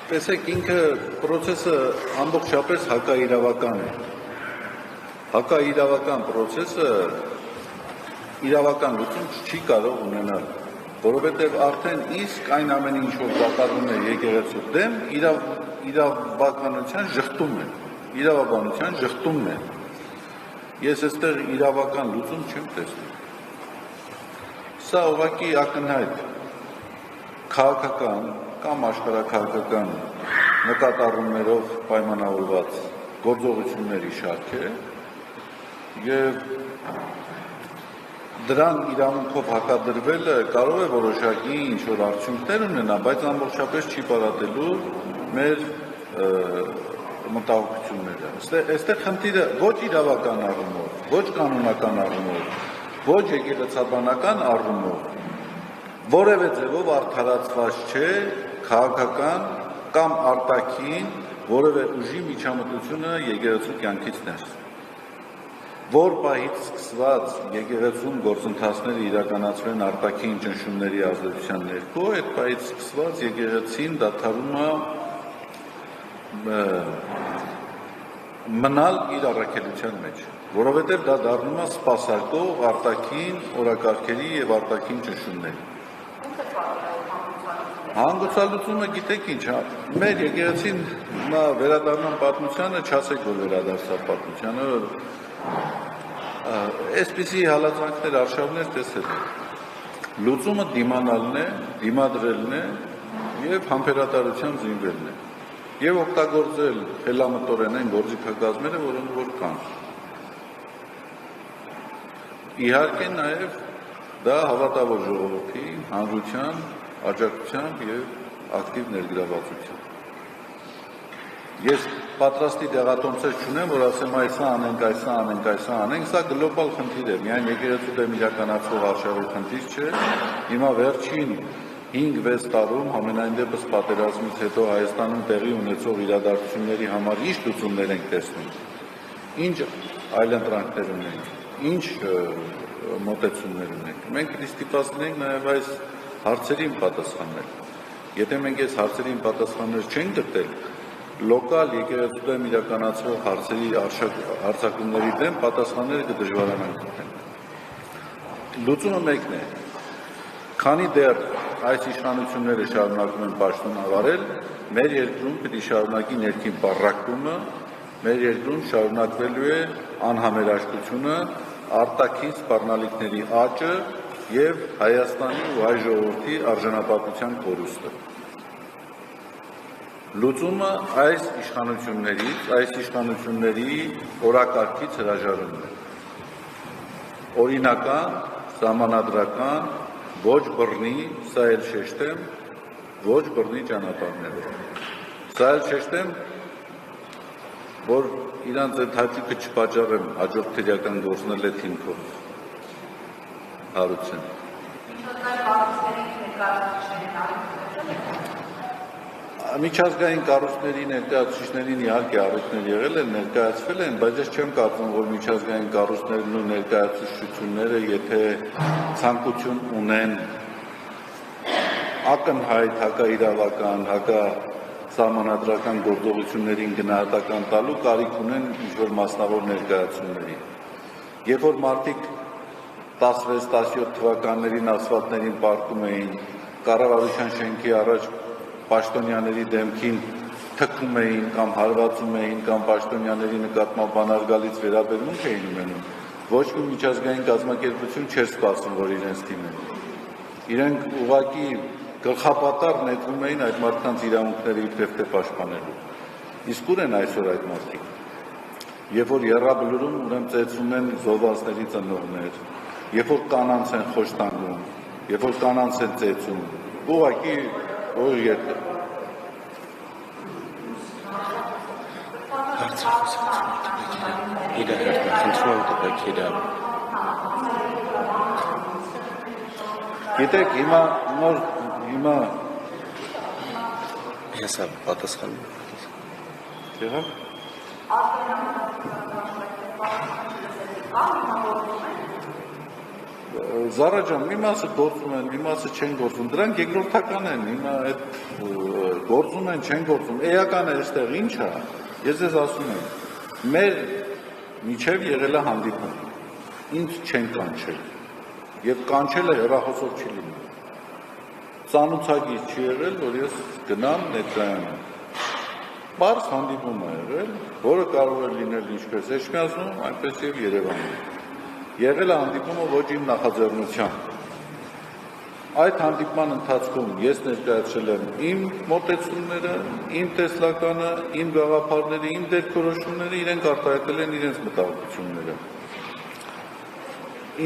Տեսեք, ինքը պրոցեսը ամբողջապես հակաիրավական է։ Հակաիրավական պրոցեսը իրավական լուծում չի կարող ունենալ, որովհետև արդեն իսկ այն ամեն ինչ որ կատարվում է եկեղեցու դեմ, իրավաբանության ժխտումն է։ Ես այստեղ իրավական լուծում չեմ տեսնում։ Սա ուղղակի ակնհայտ քաղաքական կամ աշխարհաքաղաքական նկատառումներով պայմանավորված գործողությունների շարք է եւ դրան իրավունքով հակադրվելը կարող է որոշակի ինչ-որ արդյունքներ ունենա, բայց ամբողջապես չի պարատելու մեր մտահոգությունները։ Այստեղ խնդիրը ոչ իրավական առումով, ոչ կանոնական առումով, ոչ եկեղեցաբանական առումով որևէ ձևով արդարացված չէ քաղաքական կամ արտաքին որևէ ուժի միջամտությունը եկեղեցու կյանքից ներս։ Որ պահից սկսված եկեղեցում գործընթացները իրականացվեն արտաքին ճնշումների ազդեցության ներքո, այդ պահից սկսված եկեղեցին դադարում է մնալ իր առաքելության մեջ, որովհետև դա դառնում է սպասարկող արտաքին օրակարգերի եւ արտաքին ճնշումների։ Հանգուցալուծումը գիտեք ինչ, մեր եկեղեցին վերադառնան պատմությանը, չասեք, որ վերադարձավ պատմությանը, այսպիսի հալածանքներ, արշավներ տեսել։ Լուծումը դիմանալն է, դիմադրելն է եւ համբերատարության զինվելն է։ Եվ օգտագործել խելամտորեն այն գործիքակազմերը, որոնք որ կան։ Իհարկե նաեւ դա հավատավոր ժողովրդի հանրության աջակցությամբ եւ ակտիվ ներգրավվածությամբ։ Ես պատրաստի դեղատոմսեր չունեմ, որ ասեմ այսա անենք, սա գլոբալ խնդիր է, միայն եկեղեցու դեմ իրականացվող արշավի խնդիր չէ, հիմա վերջին 5-6 տարում ամենայն դեպս պատերազմից հետո Հայաստանում տեղի ունեցող իրադարձությունների համար ինչ լուծումներ ենք տեսնում, ինչ այլընտրանքներ ունենք, ինչ մոտեցումներ ունենք։ Մենք ստիպված ենք նաեւ այս հարցերին պատասխանել։ Եթե մենք այս հարցերին պատասխաններ չենք գտել, լոկալ եկեղեցու դեմ իրականացվող հարցերի հարձակումների դեմ պատասխանները կդժվարանան գտնել։ Լուծումը մեկն է։ Քանի դեռ այս իշխանությունները շարունակում են պաշտոն ավարել, մեր երկրում պիտի շարունակի ներքին պառակտումը, մեր երկրում շարունակվելու է անհամերաշխությունը, արտաքին սպառնալիքների աճը եւ Հայաստանի ու հայ ժողովրդի արժանապատվության կորուստը։ Լուծումը այս իշխանությունների օրակարգից հրաժարումն է։ Օրինական, սահմանադրական, ոչ բռնի, սա էլ շեշտեմ, ոչ բռնի ճանապարհներով։ Սա էլ շեշտեմ, որ իրանց այդ հաճույքը չպատճառեմ հաջորդ քրեական գործնել է թիմքով հարուցեն։ Միջազգային կառույցների ներկայացուցիչներին իհարկե առիթներ եղել են, ներկայացվել են, բայց ես չեմ կարծում, որ միջազգային կառույցներն ու ներկայացուցչությունները, եթե ցանկություն ունեն ակնհայտ հակաիրավական, հակասահմանադրական գործողություններին գնահատական տալու կարիք ունեն ինչ-որ մասնավոր ներկայացումների։ Երբ որ մարդիկ 16-17 թվականներին ասֆալտներին պառկում էին, կառավարության շենքի առաջ պաշտոնյաների դեմքին թքում էին կամ հարվածում էին կամ պաշտոնյաների նկատմամբ բանարգալից վերաբերմունք էին ունենում, ոչ մի միջազգային կազմակերպություն չէր սպասում, որ իրենց դիմեն։ Իրենք ուղղակի գլխապատառ նետվում էին այդ մարդկանց իրավունքները իբրև թե պաշտպանելու։ Իսկ ուր են այսօր այդ մարդիկ։ Երբ որ եռաբլուրում ուրեմն ծեծում են զոհվածների ծնողներ, երբ որ կանանց են խոշտանգում, երբ որ կանանց են ծեծում, ուղղակի որ երբ Գիտեք, հիմա հեսա պատասխան եղավ Զարա ջան, մի մասը գործում են, մի մասը չեն գործում, դրանք երկրորդական են, հիմա այդ գործում են, չեն գործում, էական է այստեղ ինչ է, ես ձեզ ասում եմ, մեր միջև եղել է հանդիպում, ինձ չեն կանչել, և կանչելը հեռախոսով չի լինում, ծանուցագիր չի եղել, որ ես գնամ ներկայանամ, պարզ հանդիպում է եղել, որը կարող է լինել ինչպես Էջմիածնում, այնպես և Երևանում, եղել է հանդիպումը ոչ իմ նախաձեռնությամբ, այդ հանդիպման ընթացքում ես ներկայացրել եմ իմ մոտեցումները, իմ տեսլականը, իմ գաղափարները, իմ դերքորոշումները, իրենք արտահայտել են իրենց մտահոգությունները,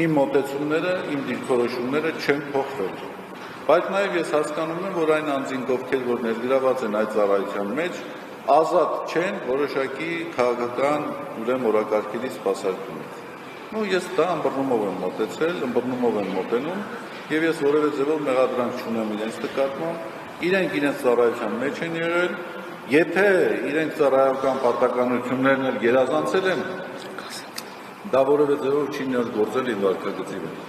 իմ մոտեցումները, իմ դիրքորոշումները չեն փոխվել, բայց նաև ես հասկանում եմ, որ այն անձինք, ովքեր որ ներգրաված են այդ ծառայության մեջ, ազատ չեն որոշակի քաղաքական ուրեմն օրակարգերի սպասարկումից։ Ես դա ըմբռնումով եմ մոտեցել, ըմբռնումով եմ մոտենում, և ես որևէ ձևով մեղադրանք չունեմ իրենց նկատմամբ, իրենք իրենց ծառայության մեջ են եղել, եթե իրենք ծառայական պարտականություններն էլ գերազանցել են, դա որևէ ձևով չի գործել իր վարքագծի վրա։